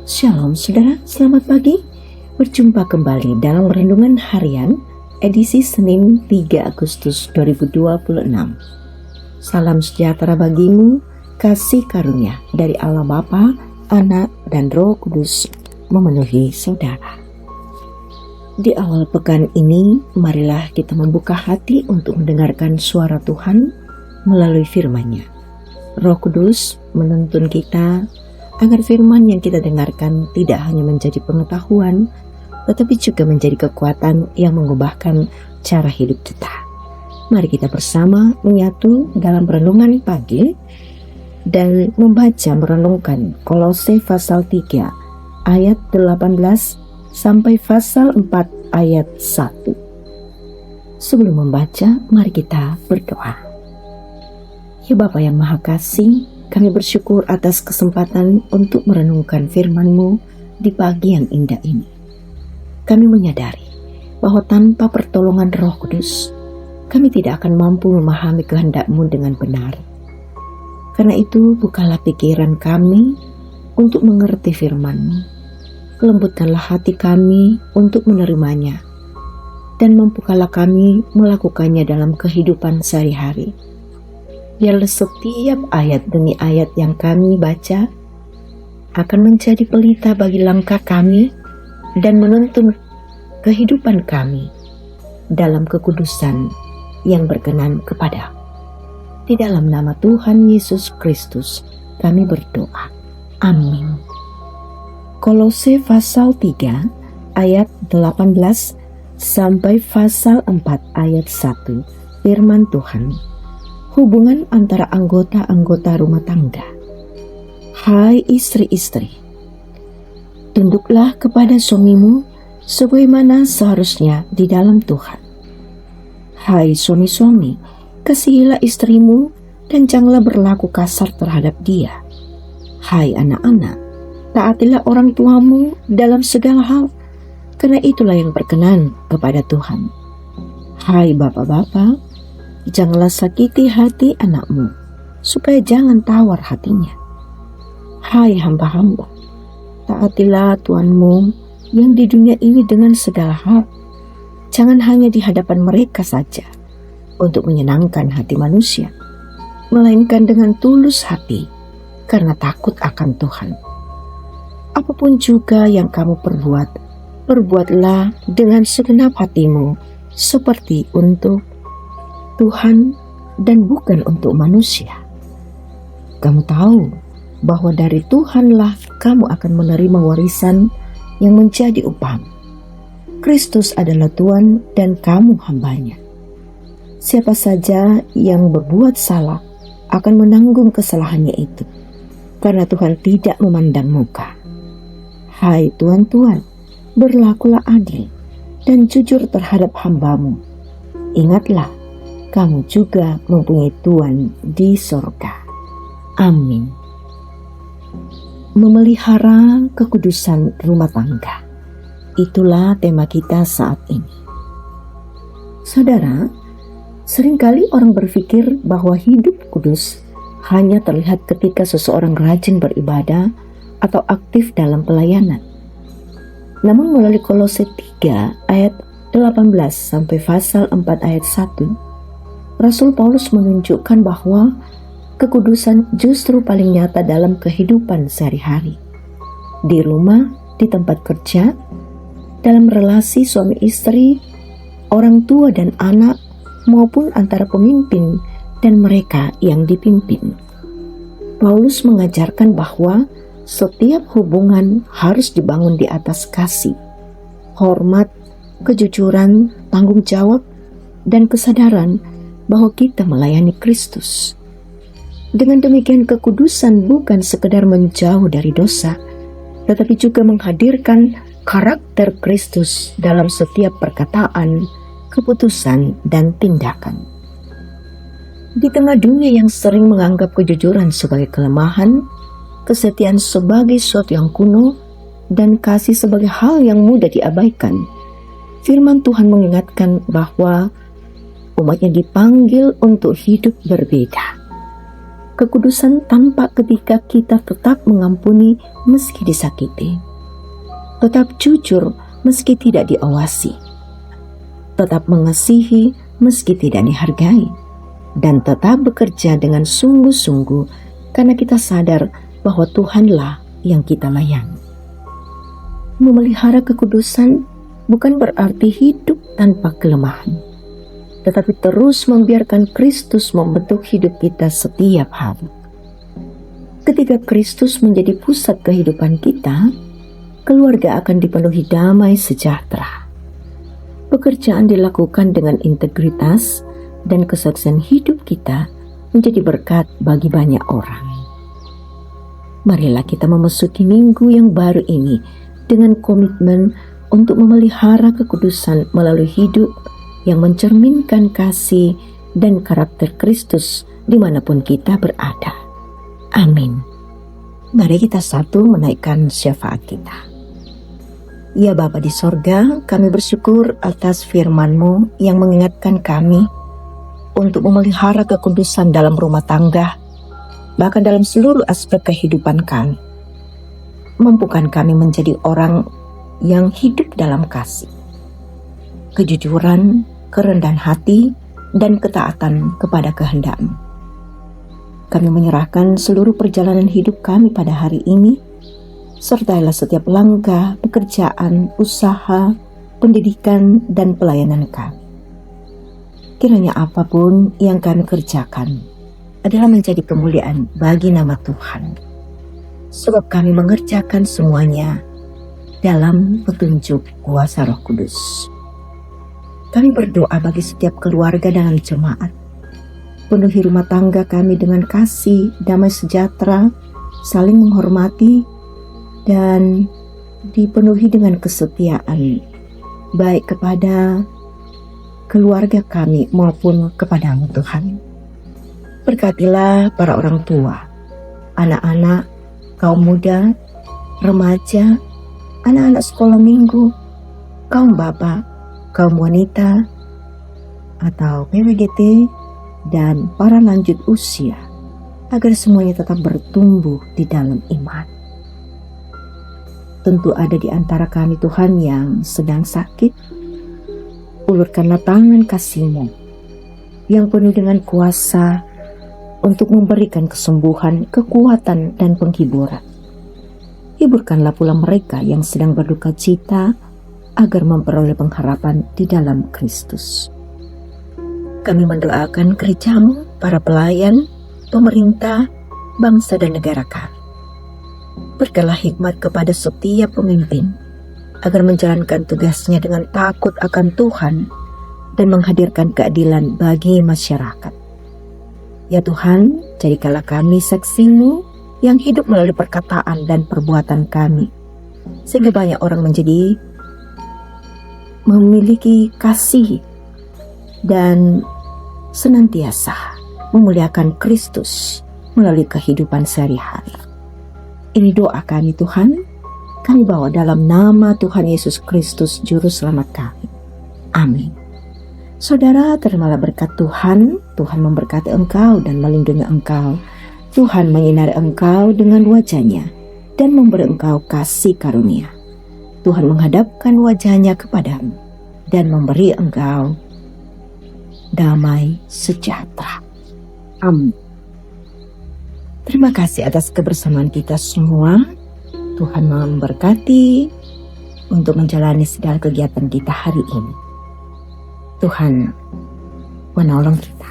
Shalom saudara, selamat pagi. Berjumpa kembali dalam Renungan Harian edisi Senin 3 Agustus 2026. Salam sejahtera bagimu, kasih karunia dari Allah Bapa, Anak, dan Roh Kudus memenuhi saudara. Di awal pekan ini, marilah kita membuka hati untuk mendengarkan suara Tuhan melalui firman-Nya. Roh Kudus menuntun kita agar firman yang kita dengarkan tidak hanya menjadi pengetahuan, tetapi juga menjadi kekuatan yang mengubahkan cara hidup kita. Mari kita bersama menyatu dalam renungan pagi dan merenungkan Kolose pasal 3 ayat 18 sampai pasal 4 ayat 1. Sebelum membaca, mari kita berdoa. Ya Bapa yang Maha Kasih, kami bersyukur atas kesempatan untuk merenungkan firman-Mu di pagi yang indah ini. Kami menyadari bahwa tanpa pertolongan Roh Kudus, kami tidak akan mampu memahami kehendak-Mu dengan benar. Karena itu, bukalah pikiran kami untuk mengerti firman-Mu. Lembutkanlah hati kami untuk menerimanya, dan mampukanlah kami melakukannya dalam kehidupan sehari-hari. Biarlah setiap ayat demi ayat yang kami baca akan menjadi pelita bagi langkah kami dan menuntun kehidupan kami dalam kekudusan yang berkenan kepada. Di dalam nama Tuhan Yesus Kristus kami berdoa. Amin. Kolose pasal 3 ayat 18 sampai pasal 4 ayat 1. Firman Tuhan. Hubungan antara anggota-anggota rumah tangga. Hai istri-istri, tunduklah kepada suamimu sebagaimana seharusnya di dalam Tuhan. Hai suami-suami, kasihilah istrimu dan janganlah berlaku kasar terhadap dia. Hai anak-anak, taatilah orang tuamu dalam segala hal, karena itulah yang berkenan kepada Tuhan. Hai bapak-bapak, janganlah sakiti hati anakmu, supaya jangan tawar hatinya. Hai hamba-hamba, taatilah Tuanmu yang di dunia ini dengan segala hal. Jangan hanya di hadapan mereka saja, untuk menyenangkan hati manusia, melainkan dengan tulus hati, karena takut akan Tuhan. Apapun juga yang kamu perbuat, perbuatlah dengan segenap hatimu, seperti untuk Tuhan dan bukan untuk manusia. Kamu tahu bahwa dari Tuhanlah kamu akan menerima warisan yang menjadi upah. Kristus adalah Tuhan dan kamu hambanya. Siapa saja yang berbuat salah akan menanggung kesalahannya itu, karena Tuhan tidak memandang muka. Hai tuan-tuan, berlakulah adil dan jujur terhadap hambamu. Ingatlah, kamu juga mempunyai Tuhan di sorga. Amin. Memelihara kekudusan rumah tangga. Itulah tema kita saat ini. Saudara, seringkali orang berpikir bahwa hidup kudus hanya terlihat ketika seseorang rajin beribadah atau aktif dalam pelayanan. Namun melalui Kolose 3 ayat 18 sampai pasal 4 ayat 1, Rasul Paulus menunjukkan bahwa kekudusan justru paling nyata dalam kehidupan sehari-hari. Di rumah, di tempat kerja, dalam relasi suami istri, orang tua dan anak, maupun antara pemimpin dan mereka yang dipimpin. Paulus mengajarkan bahwa setiap hubungan harus dibangun di atas kasih, hormat, kejujuran, tanggung jawab, dan kesadaran bahwa kita melayani Kristus. Dengan demikian, kekudusan bukan sekedar menjauh dari dosa, tetapi juga menghadirkan karakter Kristus dalam setiap perkataan, keputusan, dan tindakan. Di tengah dunia yang sering menganggap kejujuran sebagai kelemahan, kesetiaan sebagai sesuatu yang kuno, dan kasih sebagai hal yang mudah diabaikan, firman Tuhan mengingatkan bahwa umatnya dipanggil untuk hidup berbeda. Kekudusan tampak ketika kita tetap mengampuni meski disakiti, tetap jujur meski tidak diawasi, tetap mengasihi meski tidak dihargai, dan tetap bekerja dengan sungguh-sungguh karena kita sadar bahwa Tuhanlah yang kita layani. Memelihara kekudusan bukan berarti hidup tanpa kelemahan, tetapi terus membiarkan Kristus membentuk hidup kita setiap hari. Ketika Kristus menjadi pusat kehidupan kita, keluarga akan dipenuhi damai sejahtera. Pekerjaan dilakukan dengan integritas dan kesaksian hidup kita menjadi berkat bagi banyak orang. Marilah kita memasuki minggu yang baru ini dengan komitmen untuk memelihara kekudusan melalui hidup yang mencerminkan kasih dan karakter Kristus dimanapun kita berada. Amin. Mari kita satu menaikkan syafaat kita. Ya Bapa di sorga, kami bersyukur atas firman-Mu yang mengingatkan kami untuk memelihara kekudusan dalam rumah tangga, bahkan dalam seluruh aspek kehidupan kami. Mampukan kami menjadi orang yang hidup dalam kasih, kejujuran, kerendahan hati, dan ketaatan kepada kehendak-Mu. Kami menyerahkan seluruh perjalanan hidup kami pada hari ini. Sertailah setiap langkah, pekerjaan, usaha, pendidikan, dan pelayanan kami. Kiranya apapun yang kami kerjakan adalah menjadi kemuliaan bagi nama Tuhan. Sebab kami mengerjakan semuanya dalam petunjuk kuasa Roh Kudus. Kami berdoa bagi setiap keluarga dalam jemaat. Penuhi rumah tangga kami dengan kasih, damai sejahtera, saling menghormati, dan dipenuhi dengan kesetiaan, baik kepada keluarga kami maupun kepada-Mu Tuhan. Berkatilah para orang tua, anak-anak, kaum muda, remaja, anak-anak sekolah minggu, kaum bapak, kaum wanita, atau PWGT, dan para lanjut usia, agar semuanya tetap bertumbuh di dalam iman. Tentu ada di antara kami Tuhan yang sedang sakit. Ulurkanlah tangan kasih-Mu yang penuh dengan kuasa untuk memberikan kesembuhan, kekuatan, dan penghiburan. Hiburkanlah pula mereka yang sedang berduka cita agar memperoleh pengharapan di dalam Kristus. Kami mendoakan gereja-Mu, para pelayan, pemerintah, bangsa dan negara kami. Berikanlah hikmat kepada setiap pemimpin agar menjalankan tugasnya dengan takut akan Tuhan dan menghadirkan keadilan bagi masyarakat. Ya Tuhan, jadikanlah kami saksi-Mu yang hidup melalui perkataan dan perbuatan kami, sehingga banyak orang memiliki kasih dan senantiasa memuliakan Kristus melalui kehidupan sehari-hari. Ini doa kami Tuhan, kami bawa dalam nama Tuhan Yesus Kristus Juru Selamat kami. Amin. Saudara, terimalah berkat Tuhan. Tuhan memberkati engkau dan melindungi engkau. Tuhan menyinari engkau dengan wajah-Nya dan memberi engkau kasih karunia. Tuhan menghadapkan wajah-Nya kepadamu dan memberi engkau damai sejahtera. Amin. Terima kasih atas kebersamaan kita semua. Tuhan memberkati untuk menjalani segala kegiatan kita hari ini. Tuhan menolong kita.